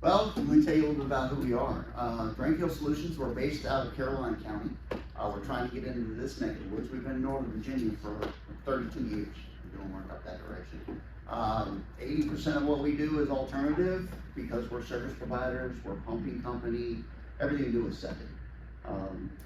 Well, let me tell you a little bit about who we are. Drainfield Solutions, we're based out of Caroline County. We're trying to get into this neck of the woods. We've been in Northern Virginia for 32 years. We're doing work up that direction. 80% of what we do is alternative because we're service providers, we're a pumping company, everything to do with septic.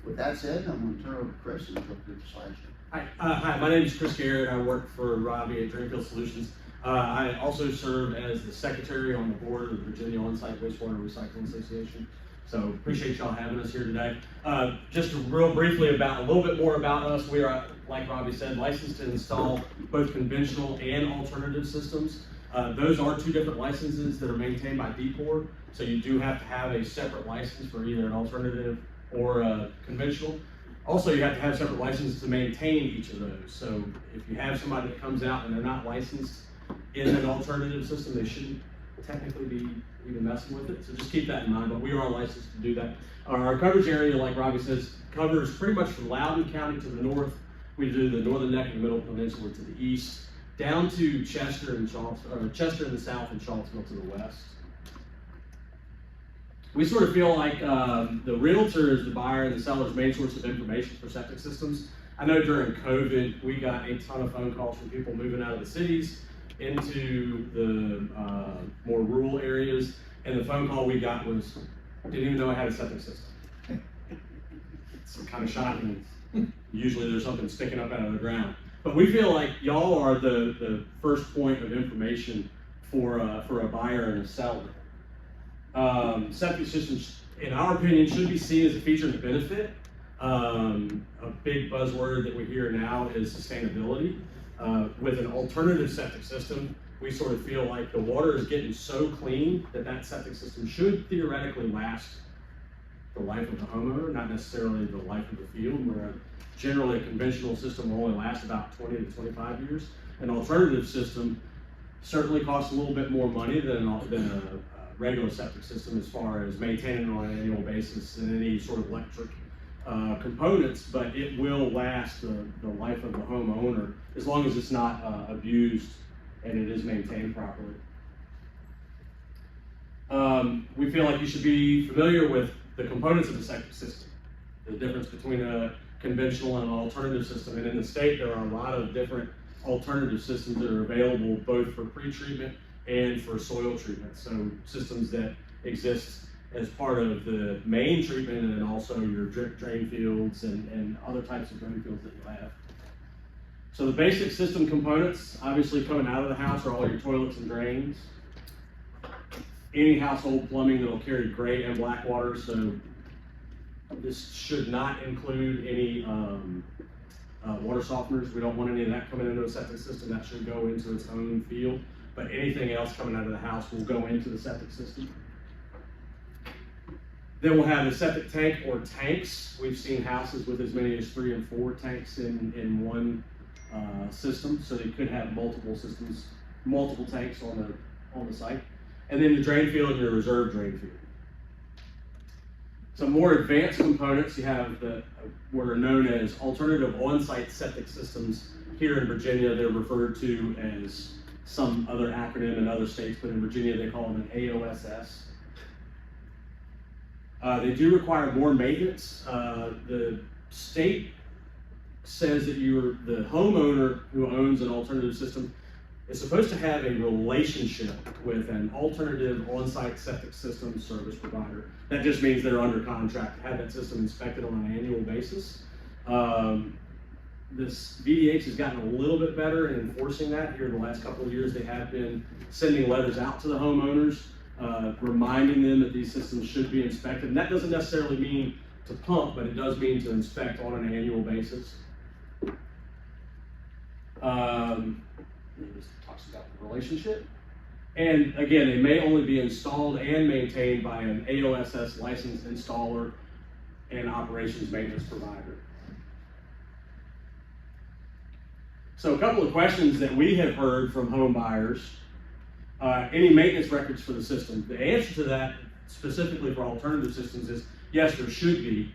With that said, I'm going to turn it over to Chris and go through the slideshow. Hi, my name is Chris Garrett. I work for Robbie at Drainfield Solutions. I also serve as the secretary on the board of the Virginia On-Site Wastewater Recycling Association. So appreciate y'all having us here today. Just real briefly a little bit more about us. We are, like Robbie said, licensed to install both conventional and alternative systems. Those are two different licenses that are maintained by DEPOR. So you do have to have a separate license for either an alternative or a conventional. Also, you have to have separate licenses to maintain each of those. So if you have somebody that comes out and they're not licensed in an alternative system, they shouldn't technically be even messing with it. So just keep that in mind, but we are licensed to do that. Our coverage area, like Robbie says, covers pretty much from Loudoun County to the north. We do the northern neck and the middle peninsula to the east, down to Chester and Chester in the south and Charlottesville to the west. We sort of feel like the realtor is the buyer and the seller's main source of information for septic systems. I know during COVID, we got a ton of phone calls from people moving out of the cities into the more rural areas, and the phone call we got was, didn't even know I had a septic system. It's kind of shocking. Usually there's something sticking up out of the ground. But we feel like y'all are the first point of information for a buyer and a seller. Septic systems, in our opinion, should be seen as a feature and a benefit. A big buzzword that we hear now is sustainability. With an alternative septic system, we sort of feel like the water is getting so clean that that septic system should theoretically last the life of the homeowner, not necessarily the life of the field, where generally a conventional system will only last about 20 to 25 years. An alternative system certainly costs a little bit more money than a regular septic system as far as maintaining it on an annual basis and any sort of electric components, but it will last the life of the homeowner as long as it's not abused and it is maintained properly. We feel like you should be familiar with the components of the septic system, the difference between a conventional and an alternative system. And in the state, there are a lot of different alternative systems that are available both for pre-treatment and for soil treatment. So systems that exist as part of the main treatment and then also your drip drain fields and other types of drain fields that you have. So the basic system components, obviously coming out of the house, are all your toilets and drains. Any household plumbing that'll carry gray and black water, so this should not include any water softeners. We don't want any of that coming into a septic system. That should go into its own field. But anything else coming out of the house will go into the septic system. Then we'll have a septic tank or tanks. We've seen houses with as many as 3 and 4 tanks in one system, so they could have multiple systems, multiple tanks on the site. And then the drain field and your reserve drain field. Some more advanced components, you have what are known as alternative on-site septic systems. Here in Virginia, they're referred to as some other acronym in other states, but in Virginia they call them an AOSS. They do require more maintenance. The state says that the homeowner who owns an alternative system is supposed to have a relationship with an alternative on-site septic system service provider. That just means they're under contract to have that system inspected on an annual basis. This VDH has gotten a little bit better in enforcing that. Here in the last couple of years, they have been sending letters out to the homeowners, reminding them that these systems should be inspected. And that doesn't necessarily mean to pump, but it does mean to inspect on an annual basis. This talks about the relationship. And again, they may only be installed and maintained by an AOSS licensed installer and operations maintenance provider. So a couple of questions that we have heard from home buyers. Any maintenance records for the system? The answer to that, specifically for alternative systems, is yes, there should be.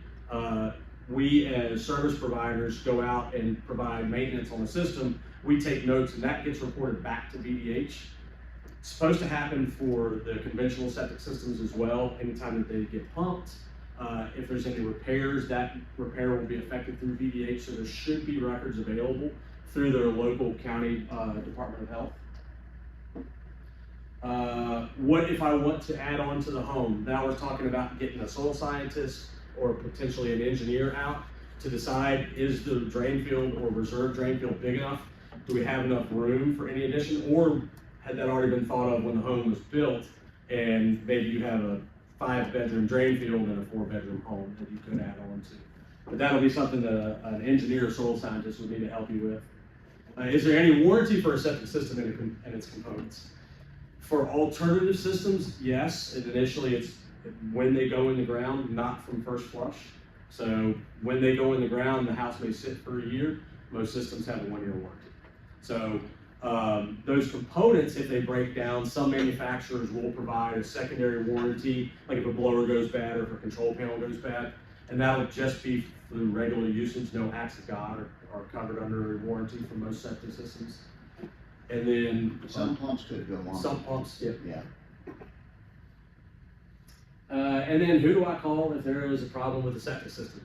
We as service providers go out and provide maintenance on the system. We take notes and that gets reported back to VDH. It's supposed to happen for the conventional septic systems as well. Anytime that they get pumped, if there's any repairs, that repair will be affected through VDH, so there should be records available through their local county Department of Health. What if I want to add on to the home? Now we're talking about getting a soil scientist or potentially an engineer out to decide, is the drain field or reserve drain field big enough? Do we have enough room for any addition? Or had that already been thought of when the home was built, and maybe you have a 5-bedroom drain field and a 4-bedroom home that you could add on to? But that'll be something that an engineer or soil scientist would need to help you with. Is there any warranty for a septic system and its components? For alternative systems, yes. And initially, it's when they go in the ground, not from first flush. So when they go in the ground, the house may sit for a year. Most systems have a 1-year warranty. So those components, if they break down, some manufacturers will provide a secondary warranty, like if a blower goes bad or if a control panel goes bad, and that'll just be through regular usage. No acts of God are covered under a warranty for most septic systems. And then Some pumps could go on. some pumps, yeah. Yeah. And then who do I call if there is a problem with the septic system?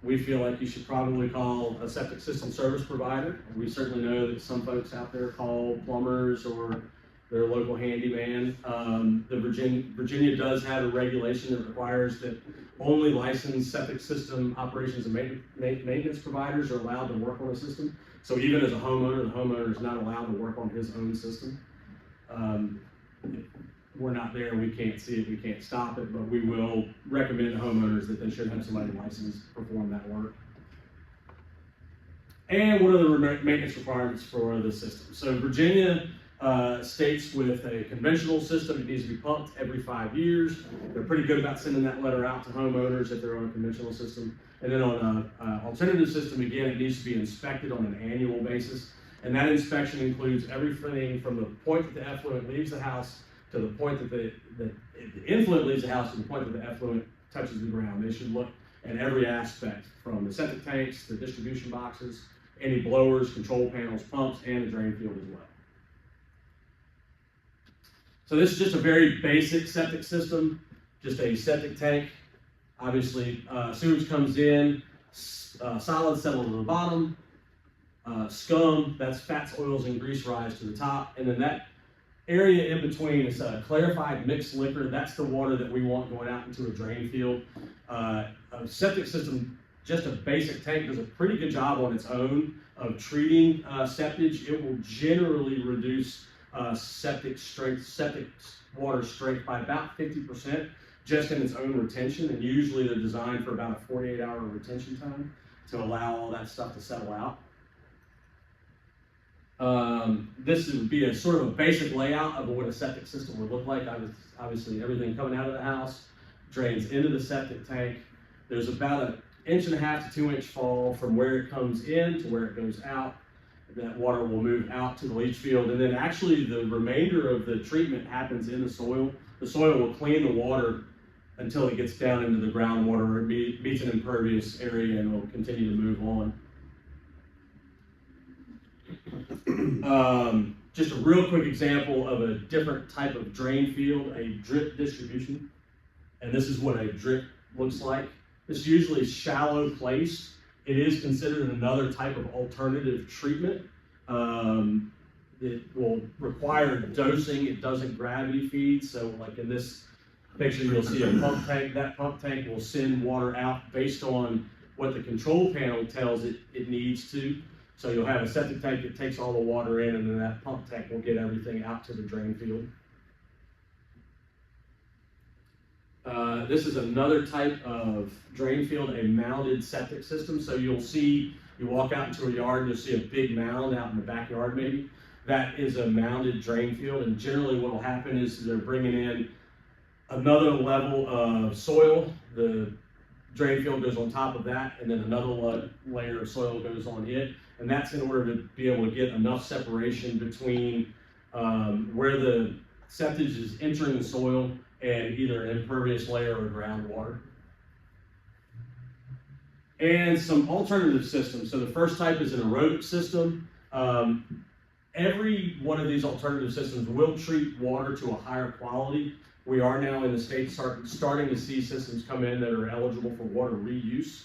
We feel like you should probably call a septic system service provider. We certainly know that some folks out there call plumbers or their local handyman. Virginia does have a regulation that requires that only licensed septic system operations and maintenance providers are allowed to work on a system. So even as a homeowner, the homeowner is not allowed to work on his own system. We're not there, we can't see it, we can't stop it, but we will recommend to homeowners that they should have somebody licensed to perform that work. And what are the maintenance requirements for the system? So Virginia states with a conventional system, it needs to be pumped every 5 years. They're pretty good about sending that letter out to homeowners if they're on a conventional system. And then on an alternative system, again, it needs to be inspected on an annual basis. And that inspection includes everything from the point that the effluent leaves the house to the point that the influent leaves the house to the point that the effluent touches the ground. They should look at every aspect, from the septic tanks, the distribution boxes, any blowers, control panels, pumps, and the drain field as well. So this is just a very basic septic system, just a septic tank. Obviously, sewage comes in, solids settle to the bottom, scum, that's fats, oils, and grease rise to the top, and then that area in between is a clarified mixed liquor. That's the water that we want going out into a drain field. A septic system, just a basic tank, does a pretty good job on its own of treating septage. It will generally reduce septic water strength by about 50% just in its own retention, and usually they're designed for about a 48-hour retention time to allow all that stuff to settle out. This would be a sort of a basic layout of what a septic system would look like. Obviously, everything coming out of the house drains into the septic tank. There's about an 1.5 to 2 inch fall from where it comes in to where it goes out. That water will move out to the leach field, and then actually the remainder of the treatment happens in the soil. The soil will clean the water until it gets down into the groundwater or it meets an impervious area and will continue to move on. Just a real quick example of a different type of drain field, a drip distribution. And this is what a drip looks like. It's usually shallow placed. It is considered another type of alternative treatment. It will require dosing. It doesn't gravity feed. So like in this picture, you'll see a pump tank. That pump tank will send water out based on what the control panel tells it needs to. So you'll have a septic tank that takes all the water in, and then that pump tank will get everything out to the drain field. This is another type of drain field, a mounded septic system. So you'll see, you walk out into a yard and you'll see a big mound out in the backyard maybe. That is a mounded drain field, and generally what will happen is they're bringing in another level of soil. The drain field goes on top of that, and then another layer of soil goes on it. And that's in order to be able to get enough separation between where the septage is entering the soil and either an impervious layer or groundwater. And some alternative systems. So the first type is an aerobic system. every one of these alternative systems will treat water to a higher quality. We are now in the state starting to see systems come in that are eligible for water reuse.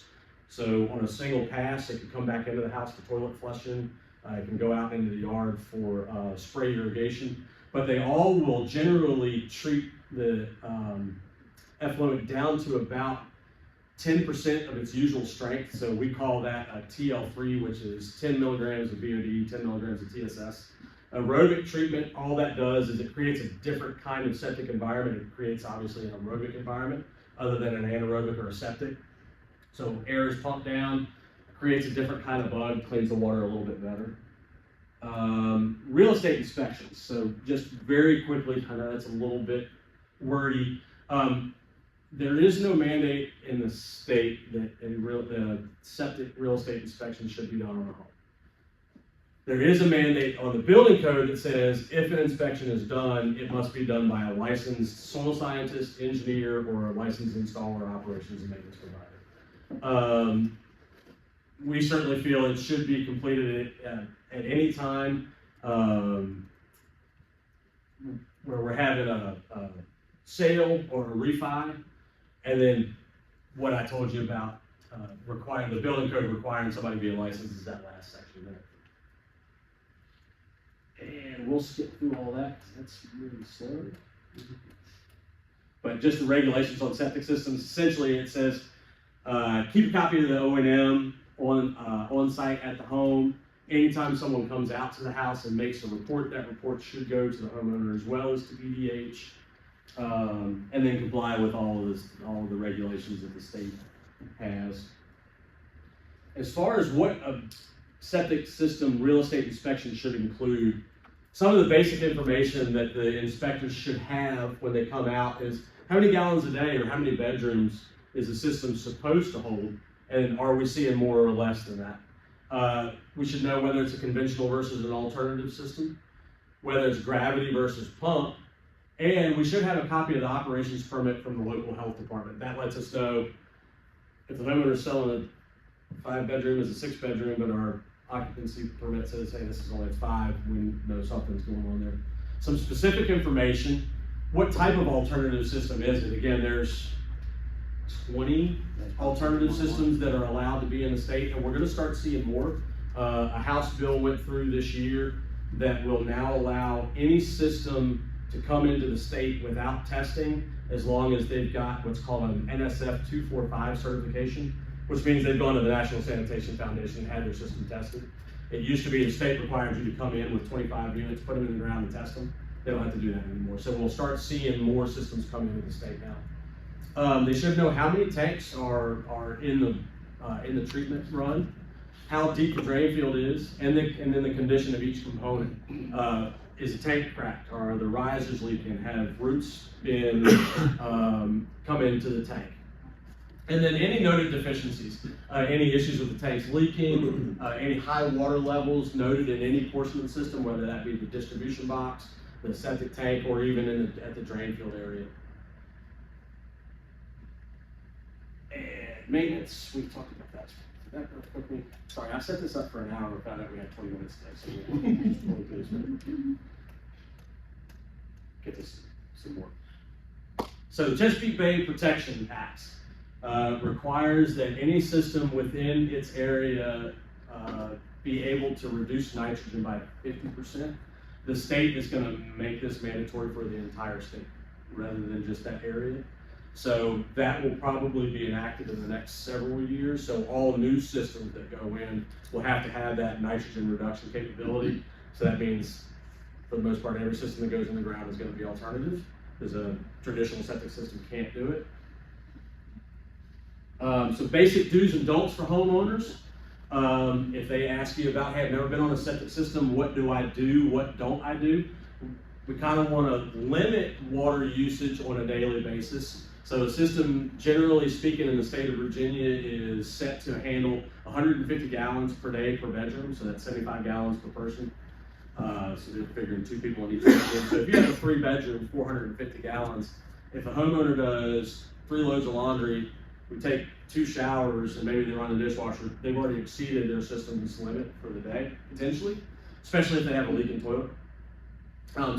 So on a single pass, it can come back into the house for toilet flushing. It can go out into the yard for spray irrigation. But they all will generally treat the effluent down to about 10% of its usual strength. So we call that a TL3, which is 10 milligrams of BOD, 10 milligrams of TSS. Aerobic treatment, all that does is it creates a different kind of septic environment. It creates obviously an aerobic environment other than an anaerobic or a septic. So air is pumped down, creates a different kind of bug, cleans the water a little bit better. Real estate inspections. So just very quickly, I know that's a little bit wordy. There is no mandate in the state that a septic real estate inspection should be done on a home. There is a mandate on the building code that says if an inspection is done, it must be done by a licensed soil scientist, engineer, or a licensed installer, operations and maintenance provider. We certainly feel it should be completed at any time where we're having a sale or a refi, and then what I told you about requiring the building code requiring somebody to be licensed is that last section there. And we'll skip through all that because that's really slow. But just the regulations on septic systems, essentially it says keep a copy of the O&M on site at the home. Anytime someone comes out to the house and makes a report, that report should go to the homeowner as well as to EDH, and then comply with all of the regulations that the state has. As far as what a septic system real estate inspection should include, some of the basic information that the inspectors should have when they come out is how many gallons a day or how many bedrooms is the system supposed to hold, and are we seeing more or less than that? We should know whether it's a conventional versus an alternative system, whether it's gravity versus pump, and we should have a copy of the operations permit from the local health department. That lets us know if the homeowner is selling a 5-bedroom as a 6-bedroom, but our occupancy permit says, hey, this is only a 5, we know something's going on there. Some specific information. What type of alternative system is it? Again, there's 20 alternative systems that are allowed to be in the state, and we're going to start seeing more. A House bill went through this year that will now allow any system to come into the state without testing as long as they've got what's called an NSF 245 certification, which means they've gone to the National Sanitation Foundation and had their system tested. It used to be the state required you to come in with 25 units, put them in the ground and test them. They don't have to do that anymore. So we'll start seeing more systems coming into the state now. They should know how many tanks are in the treatment run, how deep the drain field is, and then the condition of each component. Is the tank cracked? Are the risers leaking? Have roots been come into the tank? And then any noted deficiencies, any issues with the tanks leaking, any high water levels noted in any portion of the system, whether that be the distribution box, the septic tank, or even at the drain field area. And maintenance, we talked about that real quickly. Sorry, I set this up for an hour and found out we had 20 minutes today, so we'll get this some more. So the Chesapeake Bay Protection Act requires that any system within its area be able to reduce nitrogen by 50%. The state is going to make this mandatory for the entire state rather than just that area. So that will probably be enacted in the next several years. So all new systems that go in will have to have that nitrogen reduction capability. So that means, for the most part, every system that goes in the ground is going to be alternative, because a traditional septic system can't do it. So basic do's and don'ts for homeowners. If they ask you about, hey, I've never been on a septic system, what do I do, what don't I do? We kind of want to limit water usage on a daily basis. So the system, generally speaking, in the state of Virginia is set to handle 150 gallons per day per bedroom, so that's 75 gallons per person. So they're figuring 2 people in each bedroom. So if you have a 3-bedroom, 450 gallons, if a homeowner does 3 loads of laundry, we take 2 showers, and maybe they run the dishwasher, they've already exceeded their system's limit for the day, potentially. especially if they have a leaking toilet.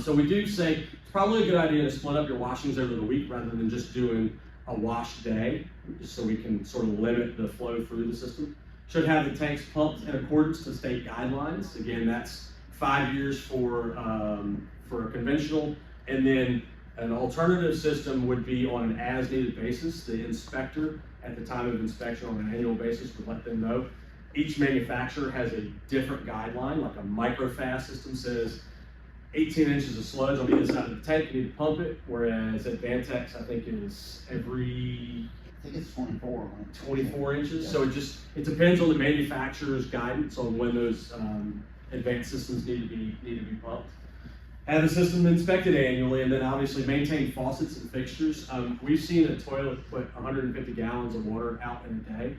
So we do say it's probably a good idea to split up your washings over the week rather than just doing a wash day, just so we can sort of limit the flow through the system. Should have the tanks pumped in accordance to state guidelines. Again, that's 5 years for a conventional, and then an alternative system would be on an as-needed basis. The inspector at the time of inspection on an annual basis would let them know. Each manufacturer has a different guideline, like a MicroFast system says 18 inches of sludge on either side of the tank, you need to pump it, whereas Advantex, I think, is every I think it's 24. 24 inches. Yeah. So it depends on the manufacturer's guidance on when those advanced systems need to be pumped. Have the system inspected annually, and then obviously maintain faucets and fixtures. We've seen a toilet put 150 gallons of water out in a day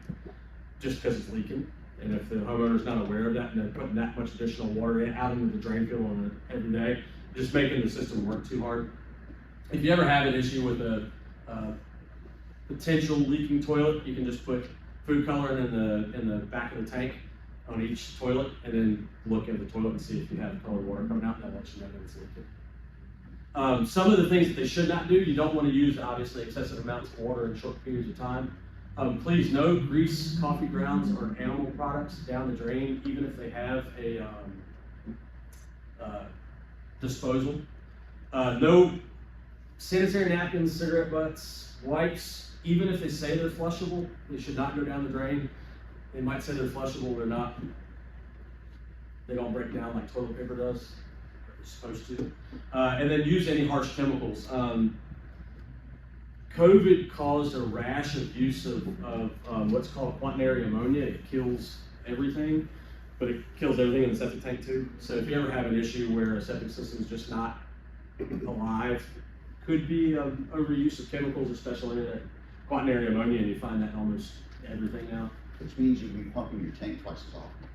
just because it's leaking. And if the homeowner's not aware of that and they're putting that much additional water out into the drain field on it every day, just making the system work too hard. If you ever have an issue with a potential leaking toilet, you can just put food coloring in the back of the tank on each toilet, and then look at the toilet and see if you have colored water coming out, and that lets you know that it's leaking. Some of the things that they should not do, you don't want to use obviously excessive amounts of water in short periods of time. Please no grease, coffee grounds, or animal products down the drain, even if they have a disposal. No sanitary napkins, cigarette butts, wipes, even if they say they're flushable, they should not go down the drain. They might say they're flushable, they're not. They don't break down like toilet paper does. They're supposed to. And then use any harsh chemicals. COVID caused a rash of use of what's called quaternary ammonia. It kills everything, but it kills everything in the septic tank too. So if you ever have an issue where a septic system is just not alive, could be overuse of chemicals, especially in quaternary ammonia, and you find that in almost everything now. Which means you'll be pumping your tank twice as often,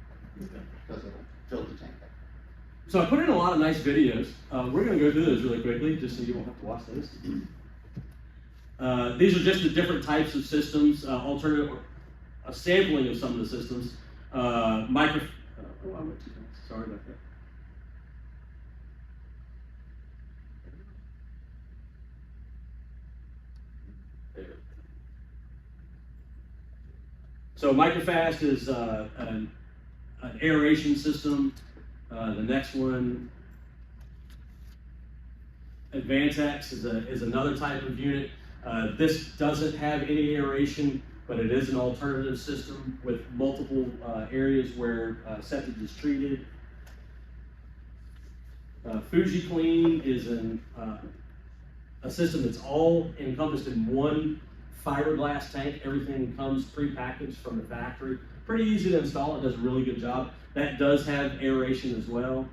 because it'll fill the tank up. So I put in a lot of nice videos. We're going to go through those really quickly, just so you won't have to watch those. These are just the different types of systems, alternative, a sampling of some of the systems. I went too fast. Sorry about that. There. So MicroFast is an aeration system. The next one, Advantex, is another type of unit. This doesn't have any aeration, but it is an alternative system with multiple areas where septic is treated. FujiClean is a system that's all encompassed in one fiberglass tank. Everything comes pre-packaged from the factory. Pretty easy to install. It does a really good job. That does have aeration as well.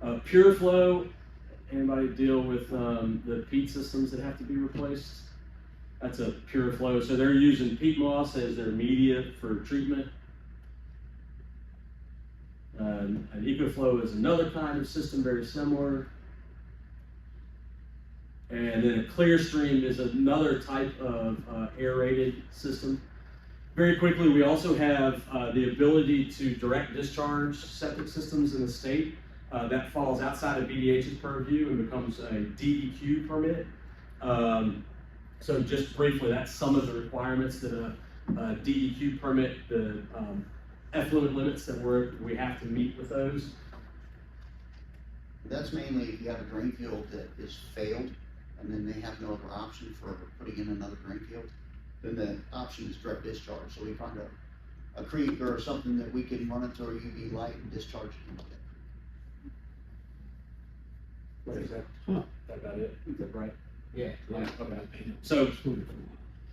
PureFlow. Anybody deal with the peat systems that have to be replaced? That's a PureFlow. So they're using peat moss as their media for treatment. An EcoFlow is another kind of system, very similar. And then a ClearStream is another type of aerated system. Very quickly, we also have the ability to direct discharge septic systems in the state. That falls outside of BDH's purview and becomes a DEQ permit. So just briefly, that's some of the requirements that a DEQ permit, the effluent limits that we have to meet with those. That's mainly if you have a drain field that is failed, and then they have no other option for putting in another drain field, then the option is direct discharge. So we find a creek or something that we can monitor UV light and discharge it. What is that? Huh. That about it? Is that right? Yeah. Yeah. Okay. So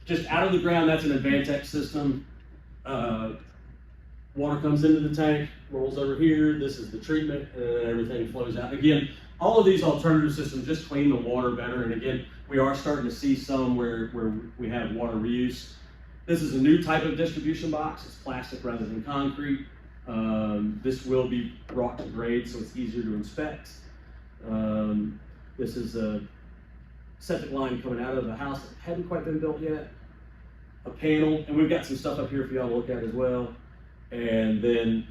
just out of the ground, that's an Advantex system. Water comes into the tank, rolls over here. This is the treatment, and then everything flows out. Again, all of these alternative systems just clean the water better. And again, we are starting to see some where we have water reuse. This is a new type of distribution box. It's plastic rather than concrete. This will be brought to grade, so it's easier to inspect. This is a septic line coming out of the house that hadn't quite been built yet. A panel, and we've got some stuff up here for y'all to look at as well. and then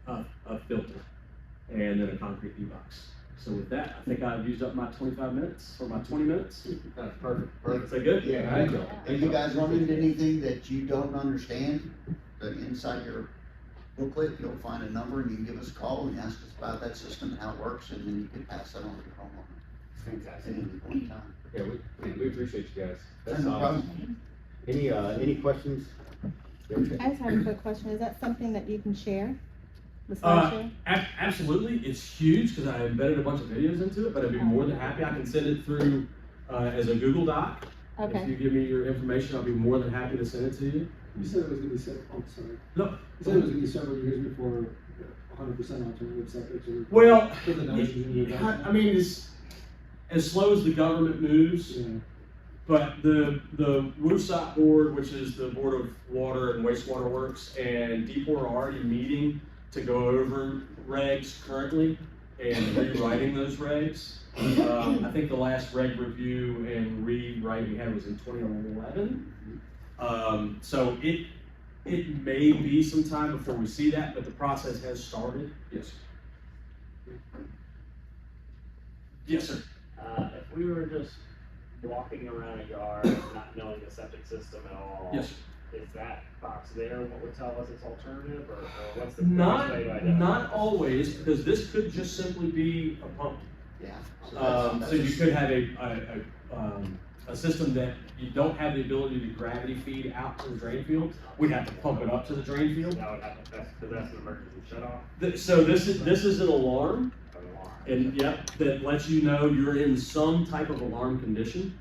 a filter, and then a concrete D-box. So with that, I think I've used up my 25 minutes, or my 20 minutes. That's perfect. Is that good? Yeah, All right. If you guys run into anything that you don't understand, then inside your booklet, you'll find a number and you can give us a call and ask us about that system and how it works, and then you can pass that on to your homeowner at Fantastic. any point in time. Yeah, we appreciate you guys. That's No awesome. problem. Any questions? I just have a quick question. Is that something that you can share? The Uh, slideshow? Absolutely, it's huge because I embedded a bunch of videos into it, but I'd be more than happy. I can send it through as a Google Doc. If Okay. you give me your information, I'll be more than happy to send it to you. You said it was gonna be sorry. No, You said it was gonna be several years before 100% alternative septic. or- well, Put the nitrogen in your I mean, it's as slow as the government moves. Yeah. But the WUSOP board, which is the Board of Water and Wastewater Works, and DEPOR are already meeting to go over regs currently and rewriting those regs. I think the last reg review and rewrite we had was in 2011. So it may be some time before we see that, but the process has started. Yes. Yes, sir. If we were just walking around a yard, not knowing the septic system at all, Yes. is that box there what would tell us it's alternative, or what's the best way to identify? Not always, because this could just simply be a pump. Yeah. So you could have a system that you don't have the ability to gravity feed out to the drain field. We'd have to pump it up to the drain field. That would have to, because that's an emergency shut off, So this is an alarm, an alarm. and yep, that lets you know you're in some type of alarm condition.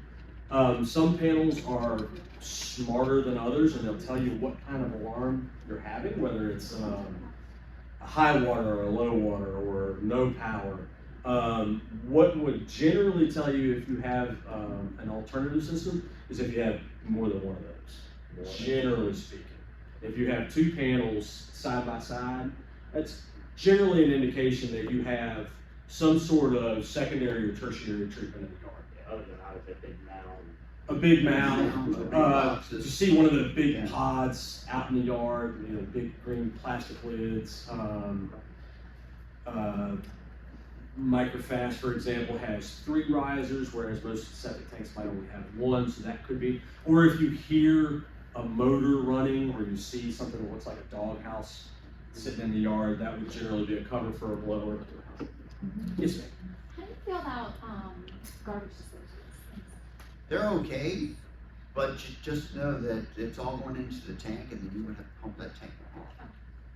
Some panels are smarter than others, and they'll tell you what kind of alarm you're having, whether it's a high water or a low water or no power. What would generally tell you if you have an alternative system is if you have more than one of those, generally speaking. If you have two panels side by side, that's generally an indication that you have some sort of secondary or tertiary treatment in the yard. Yeah, other than obviously a big mound. A big Mounds, mound, big to boxes. see one of the big Yeah. pods out in the yard, big green plastic lids. Microfast, for example, has 3 risers, whereas most septic tanks might only have 1, so that could be. Or if you hear a motor running, or you see something that looks like a doghouse sitting in the yard, that would generally be a cover for a blower. Yes, ma'am. How do you feel about garbage disposals? They're okay, but you just know that it's all going into the tank and then you would have to pump that tank off.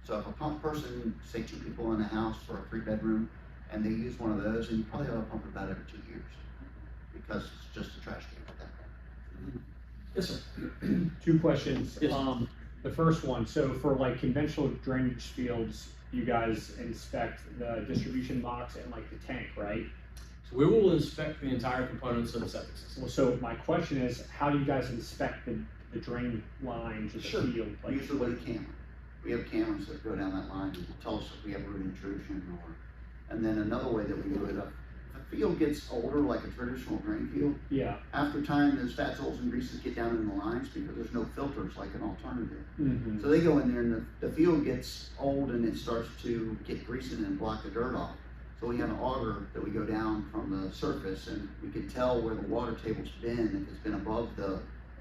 So if a pump person, say 2 people in a house for a 3-bedroom, and they use one of those, and you probably ought to pump it about every 2 years, because it's just a trash can at that point. Yes, sir. 2 questions. Yes. The first one, so for like conventional drainage fields, you guys inspect the distribution box and like the tank, right? So we will inspect the entire components of the septic system. Well, so my question is, how do you guys inspect the drain lines of the Sure. field? Like, Usually with a camera. We have cameras that go down that line and tell us if we have root intrusion or, and then another way that we do it, if a field gets older, like a traditional drain field, yeah. after time, those fats, oils, and greases get down in the lines because there's no filters like an alternative. Mm-hmm. So they go in there and the field gets old and it starts to get greasy and block the dirt off. So we have an auger that we go down from the surface and we can tell where the water table's been. If it's been above the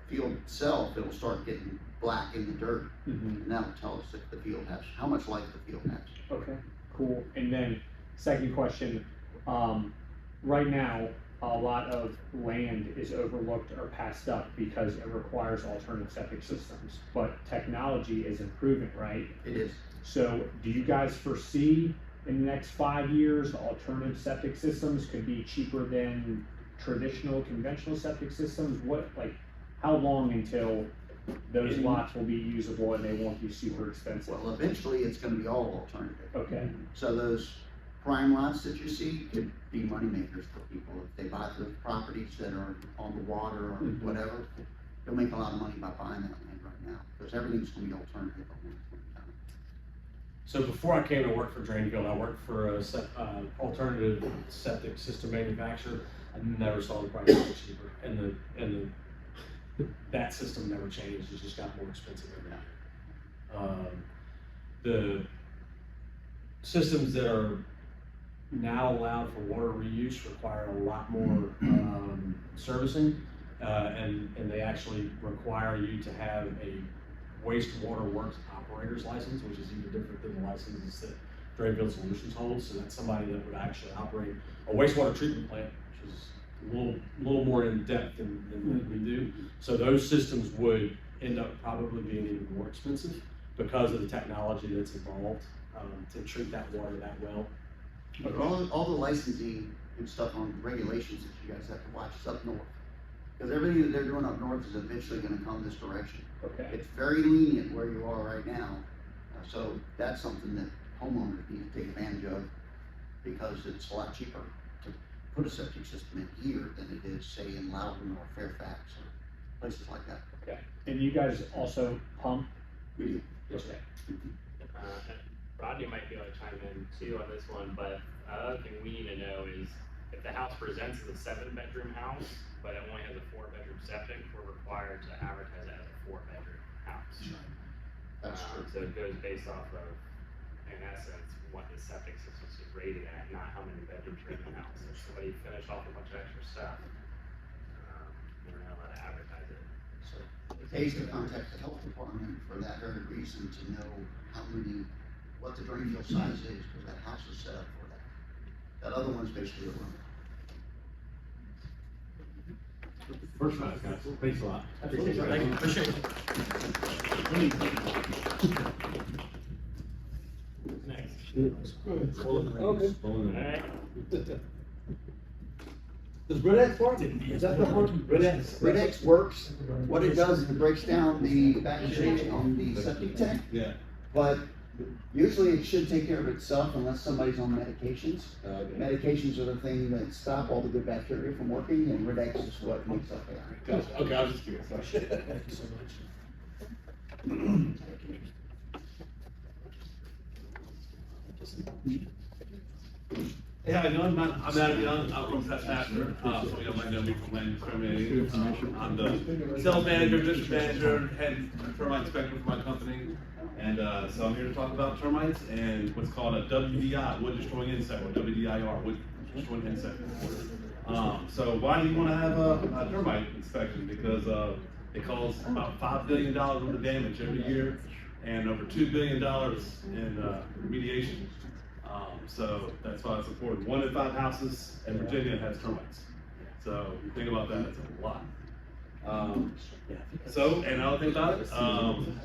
field itself, it'll start getting black in the dirt. Mm-hmm. And that'll tell us if the field has, how much life the field has. Okay, cool. And then second question, right now, a lot of land is overlooked or passed up because it requires alternative septic systems, but technology is improving, right? It is. So do you guys foresee in the next 5 years, alternative septic systems could be cheaper than traditional conventional septic systems? How long until those lots will be usable and they won't be super expensive? Well, eventually it's gonna be all alternative. Okay, So those prime lots that you see could be money makers for people. If they buy those properties that are on the water or Mhm. whatever, they'll make a lot of money by buying that land right now, because everything's gonna be alternative at one point in time. So before I came to work for Drainfield, I worked for a alternative septic system manufacturer. I never saw the price get cheaper, and that system never changed. It just got more expensive every year. the systems that are now allowed for water reuse require a lot more servicing, and they actually require you to have a wastewater works operator's license, which is even different than the licenses that Drainfield Solutions holds. So that's somebody that would actually operate a wastewater treatment plant, which is a little more in depth than what we do. So those systems would end up probably being even more expensive because of the technology that's involved to treat that water that well. But all the licensing and stuff on regulations that you guys have to watch is up north. Because everything that they're doing up north is eventually gonna come this direction. Okay. It's very lenient where you are right now. So that's something that homeowners need to take advantage of, because it's a lot cheaper to put a septic system in here than it is, say, in Loudon or Fairfax or places like that. Okay. And you guys also pump? We do. Okay. Rodney might be able to chime in too on this one, but another thing we need to know is if the house presents as a 7-bedroom house, but it only has a 4-bedroom septic, we're required to advertise it as a 4-bedroom house. That's true. So it goes based off of, in essence, what the septic system is rated at, not how many bedrooms are in the house. If somebody finished off a bunch of extra stuff, we're not allowed to advertise it. So it pays to contact the health department for that very reason, to know what the drain field size is, because that house is set up for that. That other one's basically a room. First class, guys. Thanks a lot. Thank you, appreciate it. Next. Okay. Alright, Does Red work? Is that the word? Red X works. What it does is it breaks down the bacteria on the septic tank, Yeah. but usually it should take care of itself unless somebody's on medications. Okay. Medications are the thing that stop all the good bacteria from working, and Red X is what makes up that. Gotcha. Okay, I was just curious. Thank you so Yeah, I know I'm Adam Young, I'm from Pet Master, so you might know me from Land Discriminating. I'm the sales manager, district manager, head termite inspector for my company. And so I'm here to talk about termites and what's called a WDI, wood destroying insect, or WDIR, wood destroying insect. So why do you want to have a termite inspection? Because it causes about $5 billion worth of damage every year and over $2 billion in remediation. So that's why it's important. 1 in 5 houses in Virginia has termites. So you think about that, it's a lot. So, and another thing about it,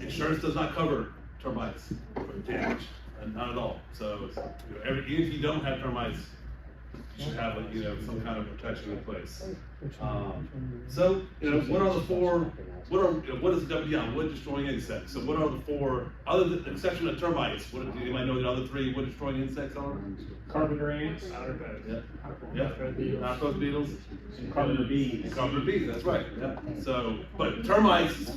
insurance does not cover termites for damage, not at all. So, it's, even if you don't have termites, you should have some kind of protection in place. So, what are the 4? What is WDI? Wood destroying insects. So, what are the 4 other than the exception of termites? What do anybody know the other 3 wood destroying insects are? Carpenter ants? Knockout beetles. And carpenter bees. And carpenter bees. That's right. Yeah. So, but termites,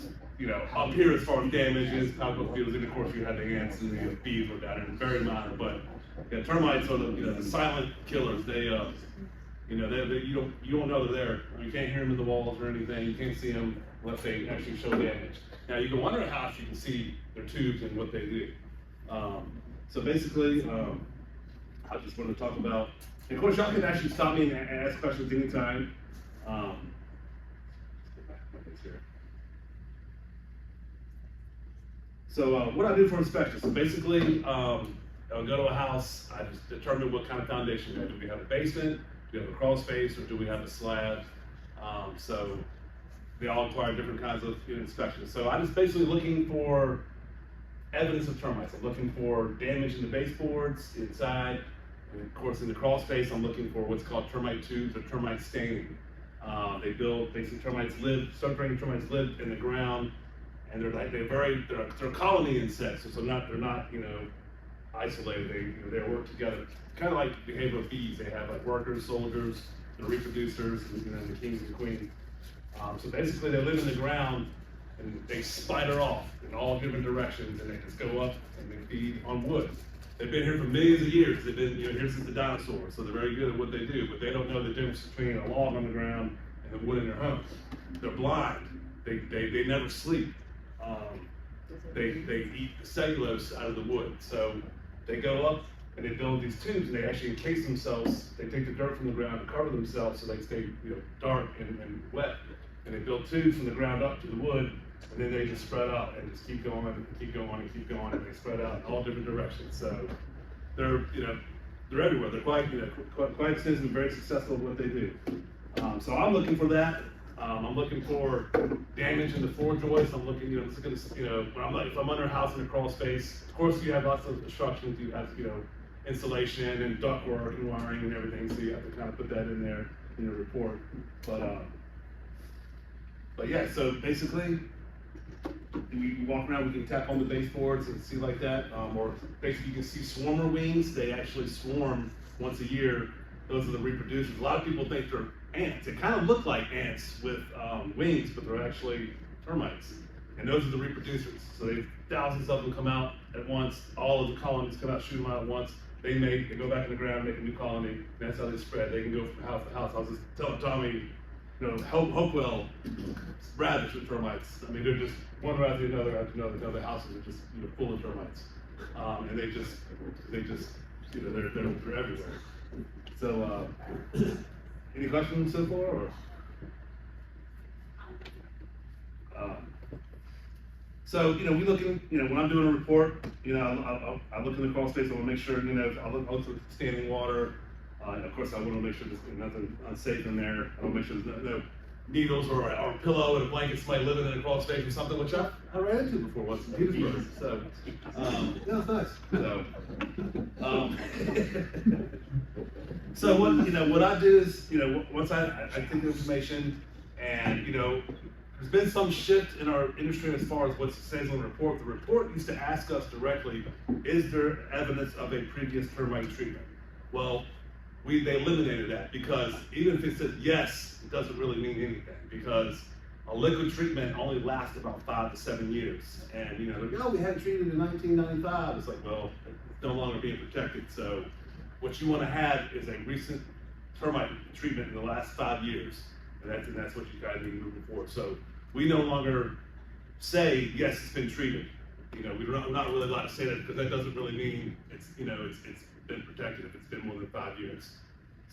up here as far as damage is knockout beetles, and of course you have the ants and the bees were down there, very minor. But termites are the silent killers. They you don't know they're there. You can't hear them in the walls or anything. You can't see them unless they actually show damage. Now you can wander a house, you can see their tubes and what they do. So basically, I just want to talk about, and of course y'all can actually stop me and ask questions anytime. So what I do for inspections, so basically, I'll go to a house, I just determine what kind of foundation we have. Do we have a basement, do we have a crawl space, or do we have a slab? So they all require different kinds of inspections. So I'm just basically looking for evidence of termites. I'm looking for damage in the baseboards, inside, and of course in the crawl space, I'm looking for what's called termite tubes or termite staining. Certain termites live in the ground, and they're colony insects, so they're not isolated. They work together, kind of like the behavior of bees. They have like workers, soldiers, the reproducers, and the kings and queens. So basically, they live in the ground and they spider off in all different directions, and they just go up and they feed on wood. They've been here for millions of years. They've been here since the dinosaurs, so they're very good at what they do. But they don't know the difference between a log on the ground and the wood in their home. They're blind. They never sleep. they eat the cellulose out of the wood. So they go up and they build these tubes and they actually encase themselves. They take the dirt from the ground and cover themselves so they stay, dark and wet. And they build tubes from the ground up to the wood, and then they just spread out and just keep going and keep going and keep going, and they spread out in all different directions. So they're, they're everywhere. They're quite extensive and very successful at what they do. So I'm looking for that. I'm looking for damage in the floor joists. I'm looking, if I'm under a house in a crawl space, of course you have lots of obstructions. You have, insulation and ductwork and wiring and everything. So you have to kind of put that in there in your report. But yeah, so basically, we walk around, we can tap on the baseboards and see like that, or basically you can see swarmer wings. They actually swarm once a year. Those are the reproducers. A lot of people think they're ants. They kind of look like ants with wings, but they're actually termites. And those are the reproducers. So thousands of them come out at once. All of the colonies come out, shoot them out at once. They go back in the ground, make a new colony, and that's how they spread. They can go from house to house. I was just telling Tommy, Hopewell ravaged with termites. I mean, they're just one after another after another. The houses are just full of termites, and they just they're everywhere. So, any questions so far? Or? So, we look in, when I'm doing a report, I look in the crawl space. I want to make sure, I look for standing water. Of course, I want to make sure there's nothing unsafe in there. I want to make sure there's no needles or a pillow and a blanket, somebody living in a crawl space or something, which I ran into before once in Petersburg. So, yeah, it's nice. So, what I do is, once I take the information and, there's been some shift in our industry as far as what it says on the report. The report used to ask us directly, is there evidence of a previous termite treatment? Well, they eliminated that because even if it says yes, it doesn't really mean anything because a liquid treatment only lasts about 5 to 7 years. And we had treated in 1995. It's like, well, it's no longer being protected. So what you want to have is a recent termite treatment in the last 5 years. And that's what you kind of need moving forward. So we no longer say, yes, it's been treated. We're not really allowed to say that because that doesn't really mean it's been protected if it's been more than 5 years.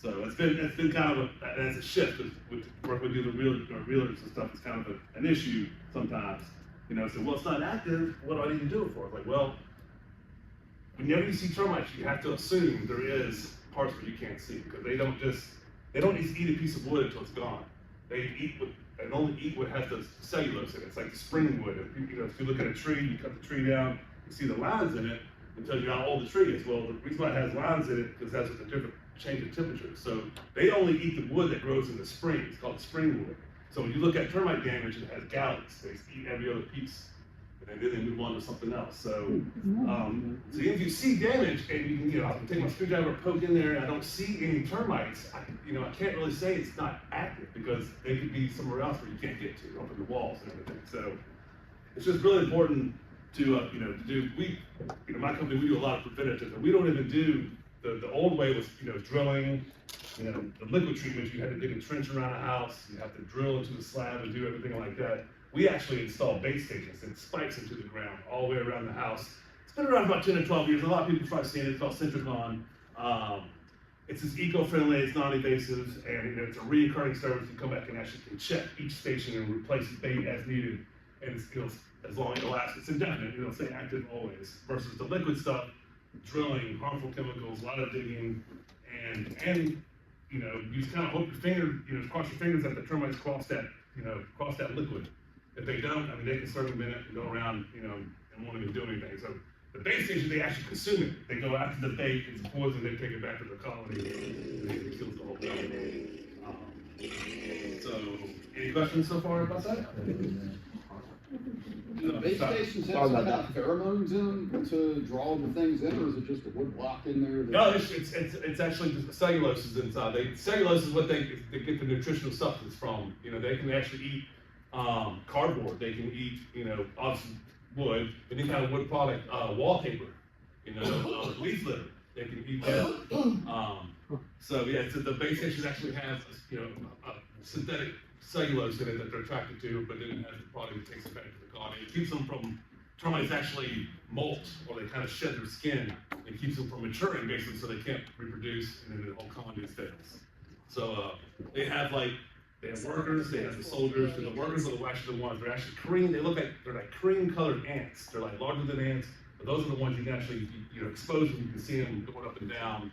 So it's been kind of that's a shift with work with the realtors and stuff. It's kind of an issue sometimes. So well, it's not active. What do I need to do it for? It's like, well, whenever you see termites, you have to assume there is parts where you can't see because they don't just eat a piece of wood until it's gone. They only eat what has the cellulose in it. It's like the spring wood. If you look at a tree, you cut the tree down, you see the lines in it, it tells you how old the tree is. Well, the reason why it has lines in it because that's a different change in temperature. So they only eat the wood that grows in the spring. It's called spring wood. So when you look at termite damage, it has galleys. They eat every other piece, and then they move on to something else. So, so if you see damage, and I can take my screwdriver, poke in there, and I don't see any termites, I can't really say it's not active because they could be somewhere else where you can't get to, up in the walls and everything. So it's just really important to to do. My company, we do a lot of preventative, and we don't even do the old way was drilling. The liquid treatment, you had to dig a trench around a house, you have to drill into the slab and do everything like that. We actually install base stations and spikes into the ground all the way around the house. It's been around about 10 or 12 years. A lot of people probably seen it. It's called Centricon. It's just eco-friendly, it's non-invasive, and it's a recurring service. You come back and actually can check each station and replace the bait as needed. And it's, as long as it lasts, it's indefinite. It'll stay active always. Versus the liquid stuff, drilling, harmful chemicals, a lot of digging, and you just kind of hope your finger, cross your fingers that the termites cross that liquid. If they don't, they can circumvent it and go around, and won't even do anything. So the bait station, they actually consume it. They go after the bait, it's poison, they take it back to the colony, and it kills the whole colony. So, any questions so far about that? Do the base stations have some kind of pheromones in them to draw the things in, or is it just a wood block in there? No, it's actually just the cellulose is inside. Cellulose is what they get the nutritional substance from. They can actually eat cardboard. They can eat, obviously wood, any kind of wood product, wallpaper, leaf litter. They can eat that. So yeah, so the base station actually has, a synthetic cellulose in it that they're attracted to, but then it has the product that takes it back to the colony. It keeps them from termites actually molt, or they kind of shed their skin, and keeps them from maturing, basically, so they can't reproduce, and then the whole colony fails. So, they have workers, they have the soldiers, and the workers are actually the ones, they're actually cream, they're like cream colored ants. They're like larger than ants, but those are the ones you can actually, expose them, you can see them going up and down.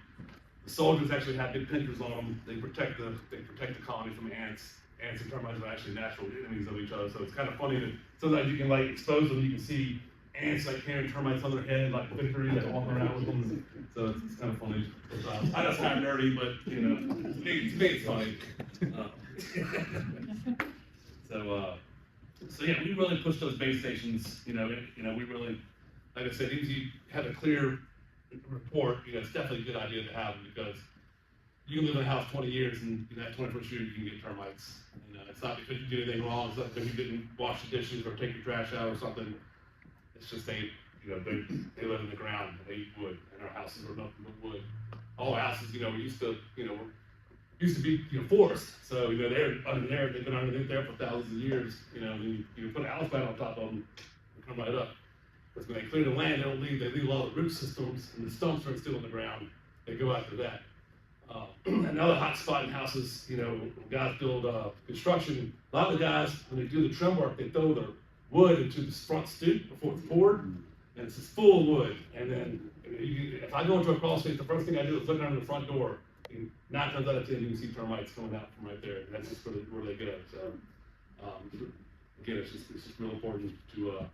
The soldiers actually have big pincers on them. They protect the colony from ants. Ants and termites are actually natural enemies of each other. So it's kind of funny that sometimes you can expose them. You can see ants carrying termites on their head, victory, walking around with them. So it's kind of funny. I know it's kind of nerdy, but to me it's funny. So yeah, we really push those base stations. We really, like I said, even if you have a clear report, it's definitely a good idea to have them, because you can live in a house 20 years and that 21st year you can get termites. It's not because you did anything wrong, it's not because you didn't wash the dishes or take your trash out or something. It's just they live in the ground, and they eat wood, and our houses are nothing but wood. All houses, used to be, forest, so, they're under there, they've been underneath there for thousands of years, and you put a house plant on top of them, they come right up. Because when they clear the land, they leave a lot of root systems, and the stumps are still in the ground, they go after that. Another hot spot in houses, when guys build construction, a lot of the guys, when they do the trim work, they throw their wood into the front stoop before it's poured, and it's just full of wood. And then, if I go into a crawl space, the first thing I do is look under the front door, and 9 times out of 10, you can see termites coming out from right there, and that's just where they go. So, again, it's just real important to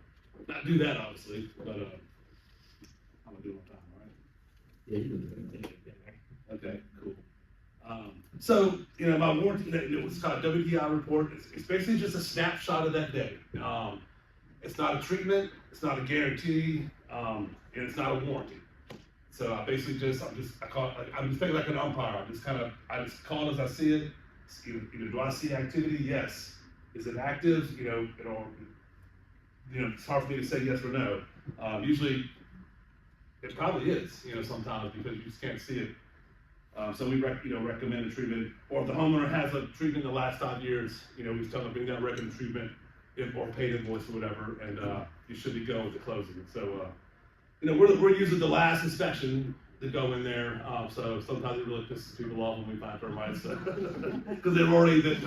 not do that, obviously, but I'm gonna do it one time, right? Yeah, you can do it. Okay, cool. So, my warranty, it was called a WDI report. It's basically just a snapshot of that day. It's not a treatment, it's not a guarantee, and it's not a warranty. So I basically I'm just thinking like an umpire. I just call as I see it. Either do I see activity? Yes. Is it active? It's hard for me to say yes or no. Usually, it probably is. Sometimes because you just can't see it. So we recommend a treatment, or if the homeowner has a treatment in the last 5 years, we tell them bring that recommended treatment or paid invoice or whatever, and you should be going with the closing. So, we're usually the last inspection to go in there. So sometimes it really pisses people off when we find termites, because the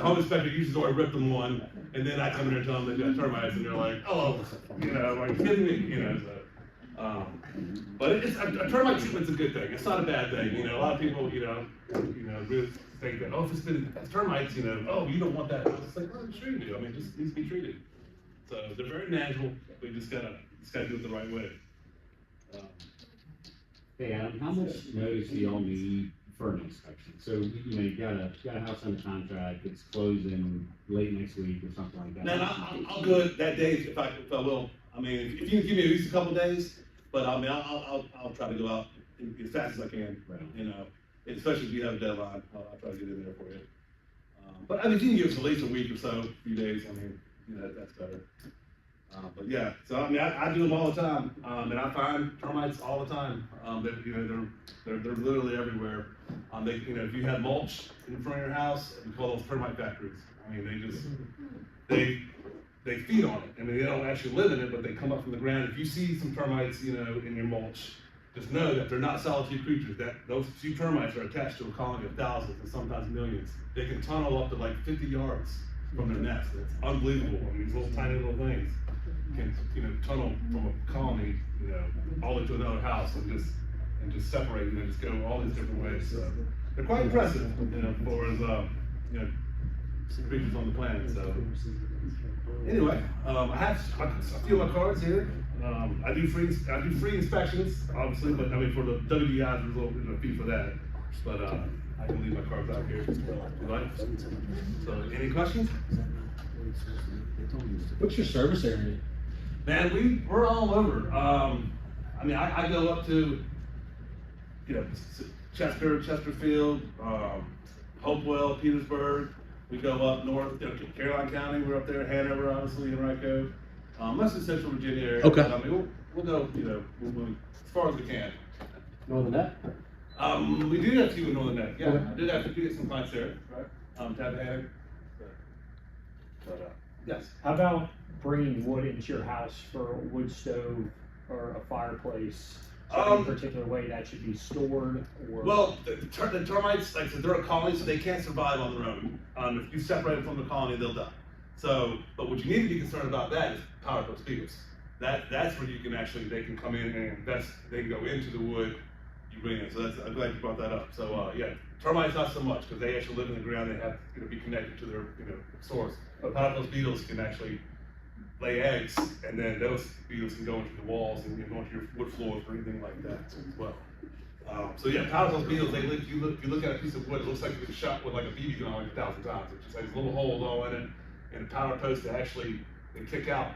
home inspector usually already ripped them one, and then I come in there and tell them they got termites, and they're like, oh, are you kidding me? But a termite treatment's a good thing. It's not a bad thing. A lot of people, really think that, if it's termites, oh, you don't want that. It's like, well, sure you do. I mean, it just needs to be treated. So they're very manageable. We just gotta do it the right way. Hey Adam, how much notice do y'all need for an inspection? So, you got a house under contract, it's closing late next week or something like that. No, I'll do it that day if I will. I mean, if you can give me at least a couple days, but I mean, I'll try to go out as fast as I can. Right. Especially if you have a deadline, I'll try to get in there for you. But I mean, if you can give us at least a week or so, a few days, I mean, that's better. But yeah, so I mean, I do them all the time, and I find termites all the time. They're literally everywhere. If you have mulch in front of your house, we call those termite factories. I mean, they feed on it. I mean, they don't actually live in it, but they come up from the ground. If you see some termites, in your mulch, just know that they're not solitary creatures. That those few termites are attached to a colony of thousands and sometimes millions. They can tunnel up to like 50 yards from their nest. It's unbelievable. I mean, these little tiny little things can tunnel from a colony, all the way to another house and just separate and just go all these different ways. So they're quite impressive, for as creatures on the planet. So anyway, I have a few of my cards here. I do free inspections, obviously, but I mean for the WDIs there's a fee for that. But I can leave my cards out here if you like. So any questions? What's your service area? Man, we're all over. I mean, I go up to, Chesterfield, Hopewell, Petersburg. We go up north, Caroline County. We're up there, Hanover, obviously, Henrico. Mostly Central Virginia area. Okay. But, I mean, we'll go, we'll as far as we can. Northern Net? We do have a few in Northern Neck. Yeah, Okay. I did have to get some clients there, right? Tappahannock. But yes. How about bringing wood into your house for a wood stove or a fireplace? So in a particular way that should be stored or? Well, the termites, like I said, they're a colony, so they can't survive on their own. If you separate them from the colony, they'll die. So, but what you need to be concerned about that is power post beetles. That's where you can actually, they can come in and they can go into the wood, you bring it. So I'm glad you brought that up. So, yeah, termites not so much, because they actually live in the ground, they have to be connected to their, source. But power post beetles can actually lay eggs, and then those beetles can go into the walls and go into your wood floors or anything like that as well. So yeah, power post beetles, they live, if you look at a piece of wood, it looks like it's been shot with like a BB gun like 1,000 times. It just has little holes all in it, and the power posts they kick out.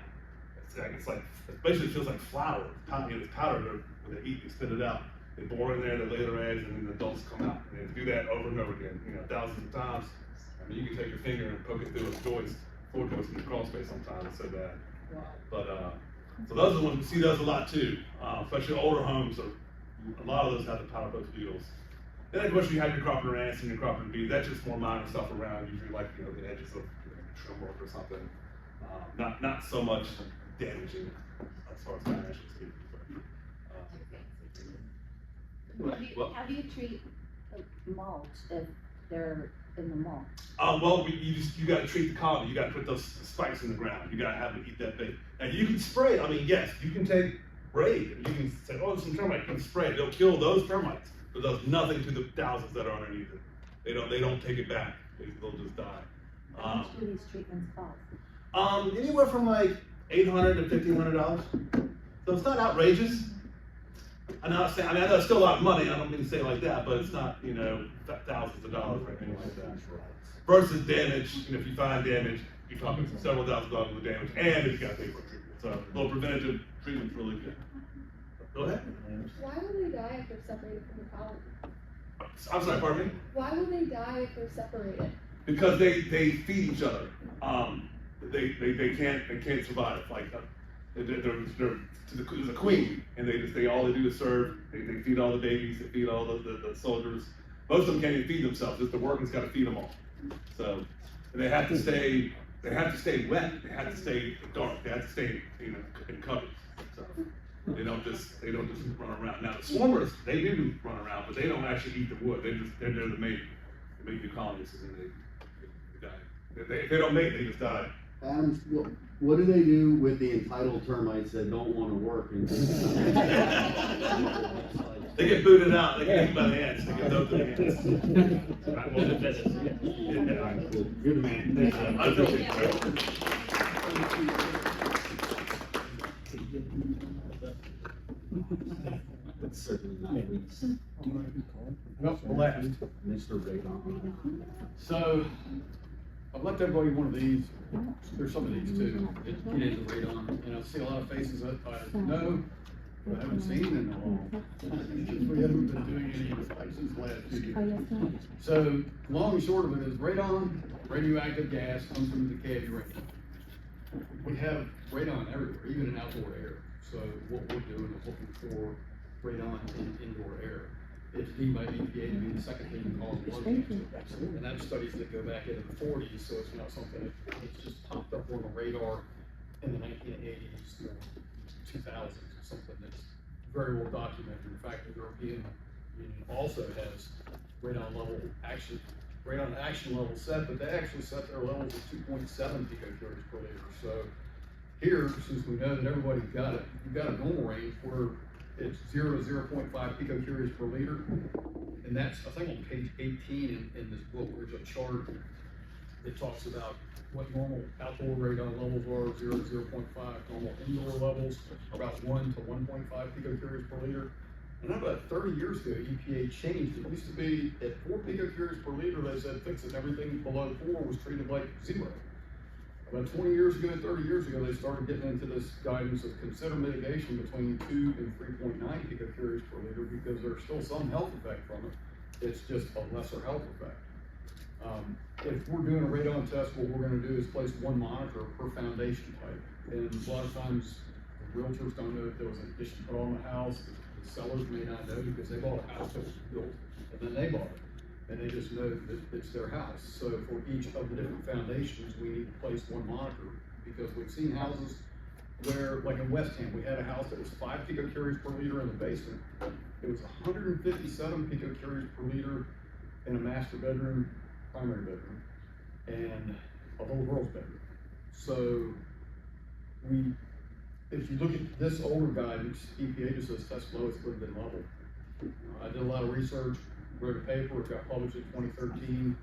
It basically feels like flour. It's powder when they eat, they spit it out. They bore in there, they lay their eggs, and then the adults come out. And they do that over and over again, thousands of times. I mean, you can take your finger and poke it through a joist, floor joist in the crawl space sometimes, it's so bad. But, so those are the ones, we see those a lot too, especially older homes, a lot of those have the power post beetles. Then of course you have your carpenter ants and your carpenter bees, that's just more minor stuff around, usually like, the edges of trim work or something. Not so much damaging as far as financial speaking. How do you treat mulch if they're in the mulch? Well, you gotta treat the colony, you gotta put those spikes in the ground, you gotta have them eat that bait. And you can spray, I mean, yes, you can take Raid, and you can say, oh, some termite, you can spray it, they'll kill those termites, but does nothing to the thousands that are underneath it. They don't take it back, they'll just die. How much do these treatments cost? Anywhere from like $800 to $1,500. So it's not outrageous. I know it's still a lot of money, I don't mean to say it like that, but it's not, thousands of dollars or anything like that. Versus damage, if you find damage, you're talking several $1,000s of damage, and if you got to pay for treatment. So a little preventative treatment's really good. Go ahead. Why would they die if they're separated from the colony? I'm sorry, pardon me? Why would they die if they're separated? Because they feed each other. They can't survive. Like there's a queen, and all they do is serve. They feed all the babies. They feed all the soldiers. Most of them can't even feed themselves. Just the workman's got to feed them all. So they have to stay. They have to stay wet. They have to stay dark. They have to stay in covers. So they don't just run around. Now the swarmers, they do run around, but they don't actually eat the wood. They're the mate. They make new colonies, and they die. If they don't mate, they just die. Adams, what do they do with the entitled termites that don't want to work? They get booted out. They get eaten by the ants. They get dumped in the ants. Right, well, you're the man. That's certainly not Well, the last. Mr. Radon. So, I've left everybody one of these. There's some of these too. It is a radon, and I see a lot of faces that I know, but I haven't seen in a while. We haven't been doing any of the since the last few years. So, long and short of it is radon, radioactive gas comes from the decayed uranium. We have radon everywhere, even in outdoor air. So what we're doing is looking for radon in indoor air. It's deemed by EPA to be the second leading cause of lung cancer. And that's studies that go back into the 40s, so it's not something that's just popped up on the radar in the 1980s, 2000s, something that's very well documented. In fact, the European Union also has radon action level set, but they actually set their levels at 2.7 picocuries per liter. So here, since we know that everybody's got it, you've got a normal range where it's 0 to 0.5 picocuries per liter. And that's, I think on page 18 in this book, there's a chart that talks about what normal outdoor radon levels are, 0 to 0.5, normal indoor levels, about 1 to 1.5 picocuries per liter. And about 30 years ago, EPA changed. It used to be at 4 picocuries per liter, they said fix it, everything below 4 was treated like 0. About 20 years ago, 30 years ago, they started getting into this guidance of consider mitigation between 2 and 3.9 picocuries per liter because there's still some health effect from it. It's just a lesser health effect. If we're doing a radon test, what we're going to do is place one monitor per foundation type. And a lot of times, the realtors don't know if there was an addition put on the house. The sellers may not know because they bought a house that was built and then they bought it. And they just know that it's their house. So for each of the different foundations, we need to place one monitor because we've seen houses where, like in West Ham, we had a house that was 5 picocuries per liter in the basement. It was 157 picocuries per liter in a master bedroom, primary bedroom, and a little girl's bedroom. So if you look at this older guidance, EPA just says test flow is within level. I did a lot of research, wrote a paper, it got published in 2013,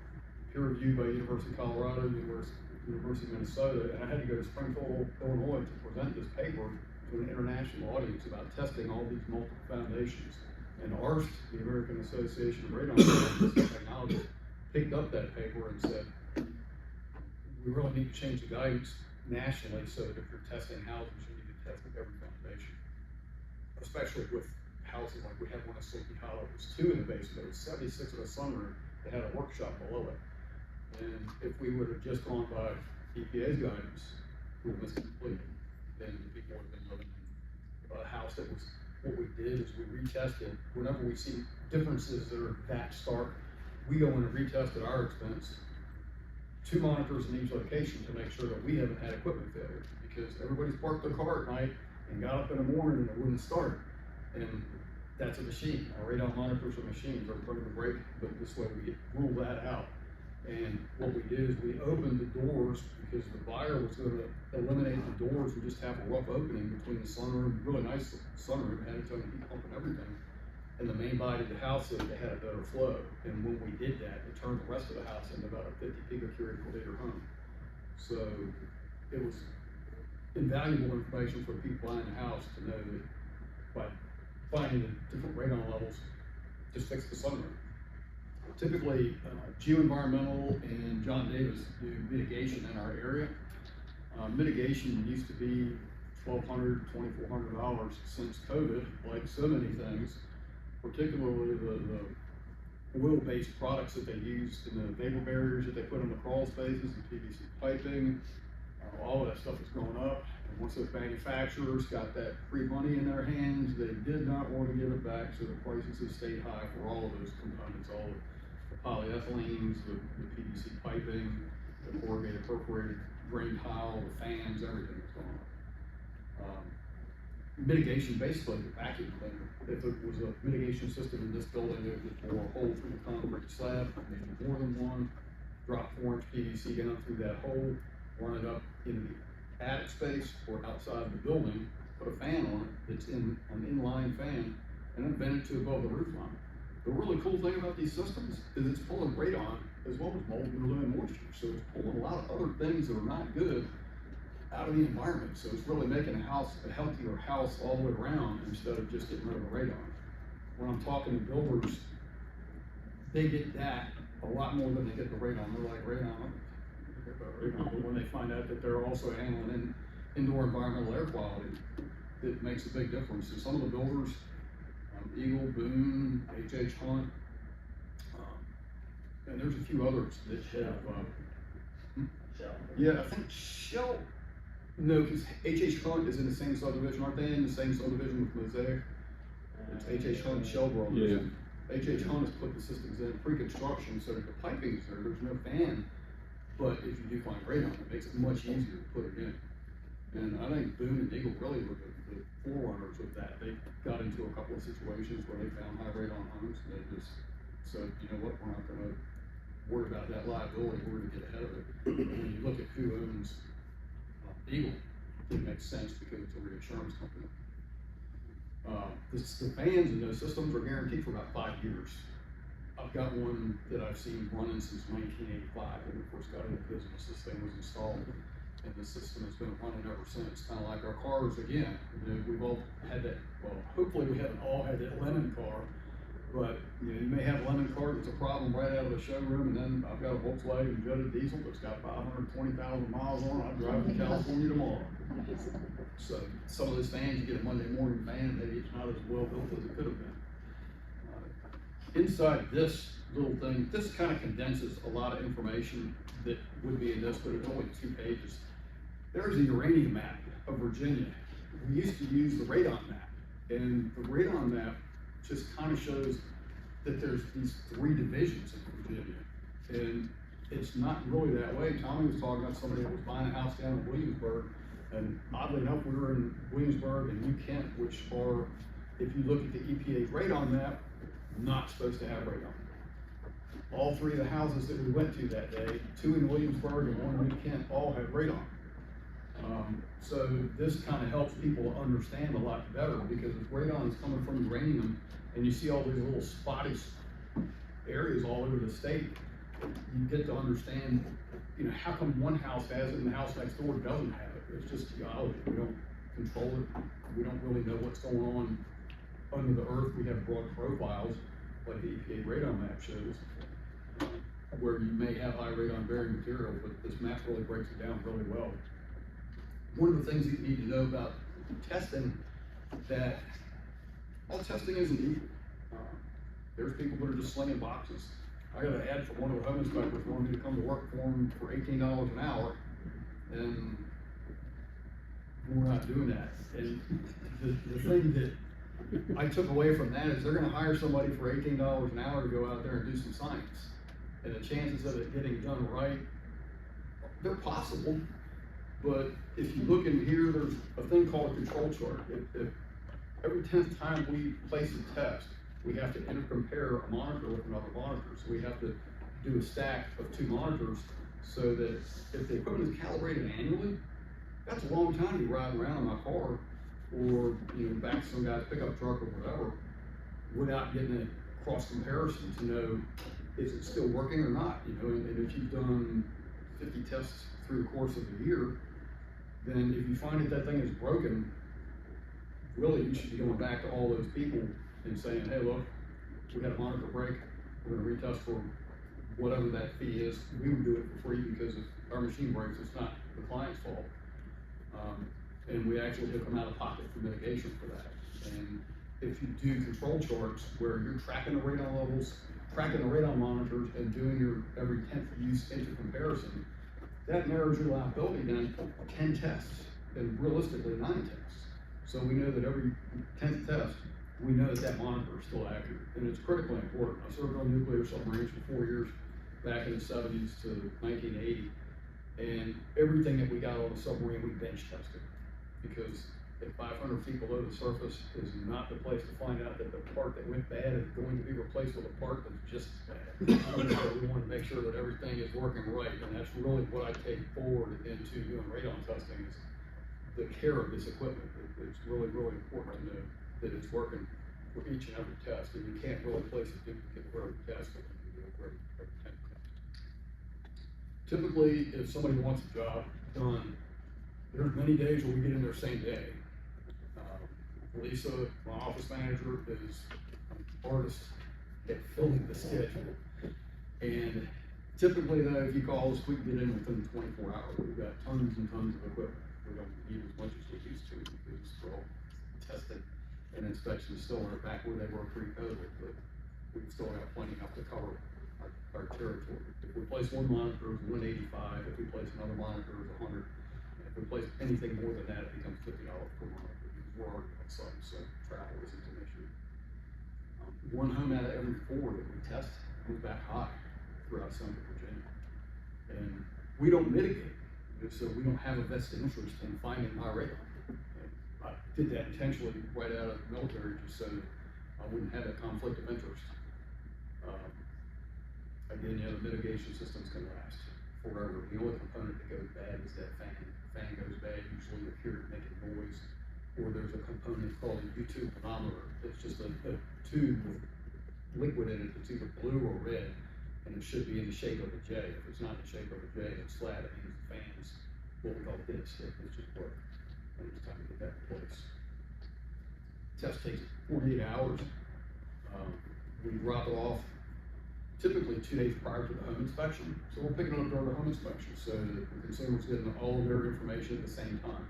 peer reviewed by University of Colorado, University of Minnesota, and I had to go to Springfield, Illinois to present this paper to an international audience about testing all these multiple foundations. And ARST, the American Association of Radon Scientists and Technologists, picked up that paper and said, we really need to change the guidance nationally so that if you're testing houses, you need to test every foundation. Especially with houses like we had one at Sleepy Hollow, it was 2 in the basement, it was 76 in a sunroom, they had a workshop below it. And if we would have just gone by EPA's guidance, we would have missed it completely. Then people would have been living in a house that was, what we did is we retested. Whenever we see differences that are that stark, we go in and retest at our expense 2 monitors in each location to make sure that we haven't had equipment failure. Because everybody's parked their car at night and got up in the morning and it wouldn't start. And that's a machine. Our radon monitors are machines, they're putting a brake, but this way we rule that out. And what we did is we opened the doors because the buyer was going to eliminate the doors and just have a rough opening between the sunroom, really nice sunroom, had its own heat pump and everything, and the main body of the house so that they had a better flow. And when we did that, it turned the rest of the house into about a 50 picocurie per liter home. So it was invaluable information for people buying the house to know that by finding the different radon levels, just fix the sunroom. Typically, Geoenvironmental and John Davis do mitigation in our area. Mitigation used to be $1,200, $2,400 since COVID, like so many things, particularly the oil-based products that they use in the vapor barriers that they put in the crawl spaces, the PVC piping, all of that stuff is going up. And once those manufacturers got that free money in their hands, they did not want to give it back, so the prices have stayed high for all of those components, all of the polyethylenes, the PVC piping, the corrugated perforated drain tile, the fans, everything is going up. Mitigation, basically the vacuum cleaner. If it was a mitigation system in this building, it would bore a hole through the concrete slab, maybe more than one, drop 4-inch PVC down through that hole, run it up into the attic space or outside the building, put a fan on it that's in an inline fan, and then vent it to above the roof line. The really cool thing about these systems is it's pulling radon as well as mold, glue, and moisture. So it's pulling a lot of other things that are not good out of the environment. So it's really making a house a healthier house all the way around instead of just getting rid of the radon. When I'm talking to builders, they get that a lot more than they get the radon. They're like, radon, but when they find out that they're also handling indoor environmental air quality, it makes a big difference. And some of the builders, Eagle, Boone, H.H. Hunt, and there's a few others that have, yeah, I think Shell, no, because H.H. Hunt is in the same subdivision, aren't they in the same subdivision with Mosaic? It's H.H. Hunt and Shell Brothers. Yeah. H.H. Hunt has put the systems in pre-construction so that the piping is there, there's no fan. But if you do find radon, it makes it much easier to put it in. And I think Boone and Eagle really were the forerunners of that. They got into a couple of situations where they found high radon homes, and they just said, you know what, we're not gonna worry about that liability, we're gonna get ahead of it. And when you look at who owns Eagle, it makes sense because it's a reinsurance company. The fans in those systems are guaranteed for about 5 years. I've got one that I've seen running since 1985 when we first got into business. This thing was installed, and the system has been running ever since. Kind of like our cars again. You know, we've all had that. Well, hopefully we haven't all had that lemon car, but you know, you may have a lemon car that's a problem right out of the showroom, and then I've got a Volkswagen Jetta diesel that's got 520,000 miles on it. I drive to California tomorrow. So some of those fans, you get a Monday morning fan, maybe it's not as well built as it could have been. Inside this little thing, this kind of condenses a lot of information that would be in this, but it's only 2 pages. There's a uranium map of Virginia. We used to use the radon map, and the radon map just kind of shows that there's these 3 divisions of Virginia. And it's not really that way. Tommy was talking about somebody that was buying a house down in Williamsburg, and oddly enough, we were in Williamsburg and New Kent, which are, if you look at the EPA's radon map, not supposed to have radon. All three of the houses that we went to that day, 2 in Williamsburg and 1 in New Kent, all had radon. So this kind of helps people understand a lot better, because if radon is coming from uranium and you see all these little spotty areas all over the state, you get to understand, you know, how come one house has it and the house next door doesn't have it? It's just geology. We don't control it. We don't really know what's going on under the earth. We have broad profiles, like the EPA radon map shows, where you may have high radon bearing material, but this map really breaks it down really well. One of the things that you need to know about testing, that all testing isn't equal. There's people that are just slinging boxes. I got an ad from one of the home inspectors wanting me to come to work for him for $18 an hour, and we're not doing that. And the thing that I took away from that is they're gonna hire somebody for $18 an hour to go out there and do some science. And the chances of it getting done right, they're possible. But if you look in here, there's a thing called a control chart. If every 10th time we place a test, we have to intercompare a monitor with another monitor. So we have to do a stack of 2 monitors, so that if the equipment is calibrated annually, that's a long time to be riding around in my car, or, you know, back to some guy's pickup truck or whatever, without getting a cross comparison to know, is it still working or not? You know, and if you've done 50 tests through the course of a year, then if you find that thing is broken, really you should be going back to all those people and saying, hey, look, we had a monitor break, we're gonna retest for whatever that fee is. We would do it for free, because if our machine breaks, it's not the client's fault. And we actually took them out of pocket for mitigation for that. And if you do control charts where you're tracking the radon levels, tracking the radon monitors, and doing your every 10th use into comparison, that narrows your liability down to 10 tests, and realistically 9 tests. So we know that every 10th test, we know that that monitor is still accurate, and it's critically important. I served on nuclear submarines for 4 years, back in the 70s to 1980, and everything that we got on the submarine, we bench tested, because if 500 feet below the surface is not the place to find out that the part that went bad is going to be replaced with a part that's just as bad. We want to make sure that everything is working right, and that's really what I take forward into doing radon testing, is the care of this equipment. It's really, really important to know that it's working for each and every test, and you can't really place a duplicate for every test, but you can do it for every 10 tests. Typically, if somebody wants a job done, there's many days where we get in there same day. Lisa, my office manager, is an artist at filling the schedule. And typically though, if you call us, we can get in within 24 hours. We've got tons and tons of equipment. We don't need as much as we used to, because we're all testing and inspections still aren't back where they were pre-COVID, but we've still got plenty enough to cover our territory. If we place one monitor, it's 185. If we place another monitor, it's 100. And if we place anything more than that, it becomes $50 per monitor. We're already on site, so travel isn't an issue. 1 home out of every 4 that we test comes back high throughout Central Virginia. And we don't mitigate, so we don't have a vested interest in finding high radon. I did that intentionally right out of the military, just so I wouldn't have a conflict of interest. Again, the mitigation systems can last forever. The only component that goes bad is that fan. The fan goes bad, usually you hear it making noise, or there's a component called a U-tube manometer. It's just a tube with liquid in it that's either blue or red, and it should be in the shape of a J. If it's not in the shape of a J, it's flat. It means the fan is what we call dead stick. It's just broke, and it's time to get that replaced. Test takes 48 hours. We drop it off typically 2 days prior to the home inspection. So we're picking it up during the home inspection, so that the consumer's getting all of their information at the same time,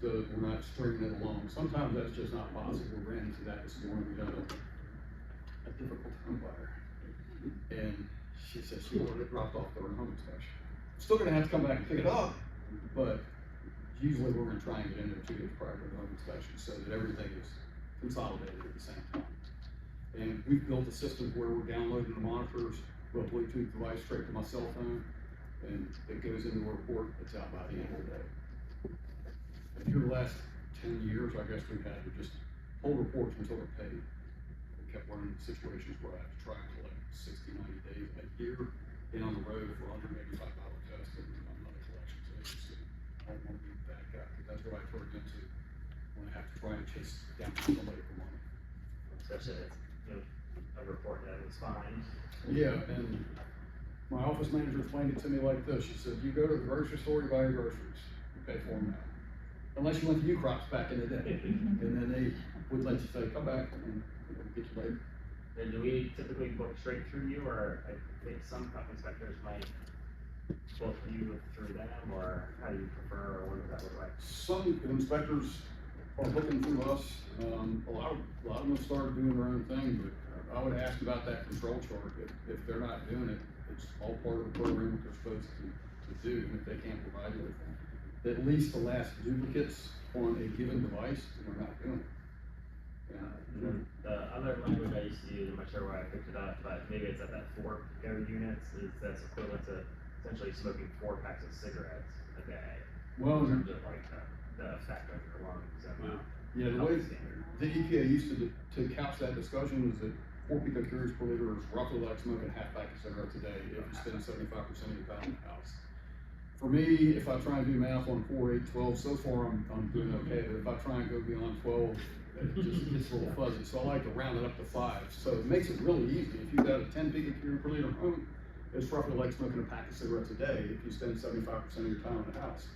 so that we're not stringing it along. Sometimes that's just not possible. We ran into that this morning. We had a difficult home buyer, and she said she wanted it dropped off during home inspection. Still gonna have to come back and pick it up, but usually we're gonna try and get in there 2 days prior to the home inspection, so that everything is consolidated at the same time. And we've built a system where we're downloading the monitors a Bluetooth device straight to my cell phone, and it goes into a report, it's out by the end of the day. And through the last 10 years, I guess we've had to just hold reports until they're paid. We kept running situations where I have to try and collect 60, 90 days a year down the road for $185 test, and I'm not a collections agency. I don't want to be that guy, because that's what I turned into when I have to try and chase down somebody for money. Especially if it's, a report that was fine. Yeah, and my office manager explained it to me like this. She said, you go to the grocery store, you buy your groceries, you pay for them now. Unless you went to U-Crops back in the day, and then they would let you say, come back and get you later. And do we typically book straight through you, or I think some crop inspectors might book you through them, or how do you prefer, or what does that look like? Some inspectors are looking through us. A lot of them started doing their own thing, but I would ask about that control chart. If they're not doing it, it's all part of the program that they're supposed to do, and if they can't provide it, at least the last duplicates on a given device, they're not doing it. The other language I used to use, I'm not sure where I picked it up, but maybe it's at that 4 pico units, that's equivalent to essentially smoking 4 packs of cigarettes a day. Well, in terms of like the effect on your lungs and yeah, the way the EPA used to couch that discussion was that 4 picocuries per liter is roughly like smoking a half pack of cigarettes a day if you spend 75% of your time in the house. For me, if I try and do math on 4, 8, 12, so far I'm doing okay, but if I try and go beyond 12, it just gets a little fuzzy, so I like to round it up to 5. So it makes it really easy. If you've got a 10 picocurie per liter home, it's roughly like smoking a pack of cigarettes a day if you spend 75% of your time in the house.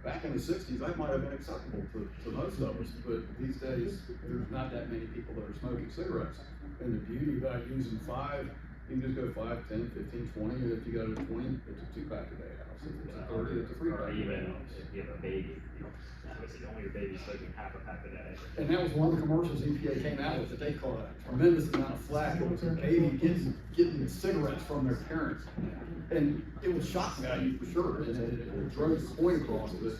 Back in the 60s, that might have been acceptable to most of us, but these days, there's not that many people that are smoking cigarettes. And the beauty about using 5, you can just go 5, 10, 15, 20, and if you go to 20, it's a 2-pack a day house. If it's a 30, it's a 3-pack or a day even house. if you have a baby, obviously you don't want your baby smoking half a pack a day. And that was one of the commercials EPA came out with that they caught a tremendous amount of flack. It was a baby getting cigarettes from their parents. And it was shock value for sure, and it drove the point across that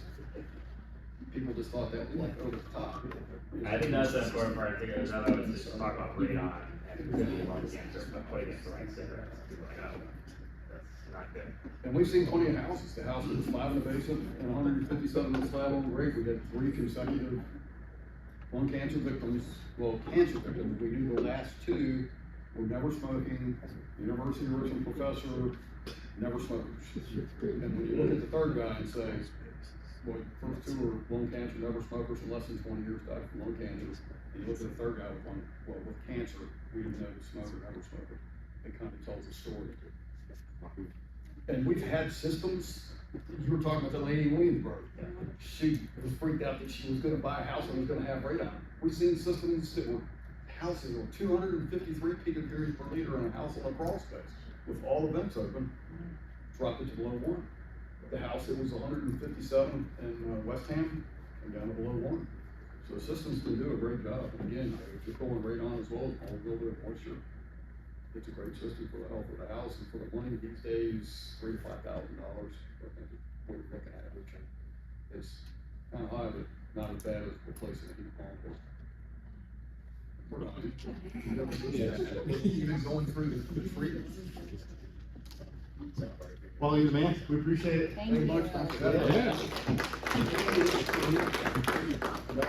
people just thought that was like over the top. I think that's the important part. I think it was I was just talk about radon and lung cancer, but putting it to like cigarettes. People are like, oh, that's not good. And we've seen plenty of houses. The house was 5 in the basement and 157 in the slab on the roof. We had 3 consecutive lung cancer victims. Well, cancer victims. We knew the last 2 were never smoking. University of Richmond professor, never smokers. And when you look at the third guy and say, well, first 2 were lung cancer, never smokers, in less than 20 years died from lung cancer. And you look at the third guy with cancer, we didn't know the smoker, never smoker. It kind of tells a story. And we've had systems. You were talking about the lady in Williamsburg. She was freaked out that she was going to buy a house and was going to have radon. We've seen systems that were houses with 253 picocuries per liter in a house in a crawl space with all the vents open, dropped it to below 1. The house that was 157 in West Ham came down to below 1. So systems can do a great job. And again, if you're pulling radon as well as a little bit of moisture, it's a great system for the health of the house and for the money these days, $3,000 to $5,000. I think we're looking at it. It's kind of high, but not as bad as replacing a heat pump. We're not even going through the treatment. Well, you're the man. We appreciate it. Thank you. Very much. Thanks for having us. Yeah.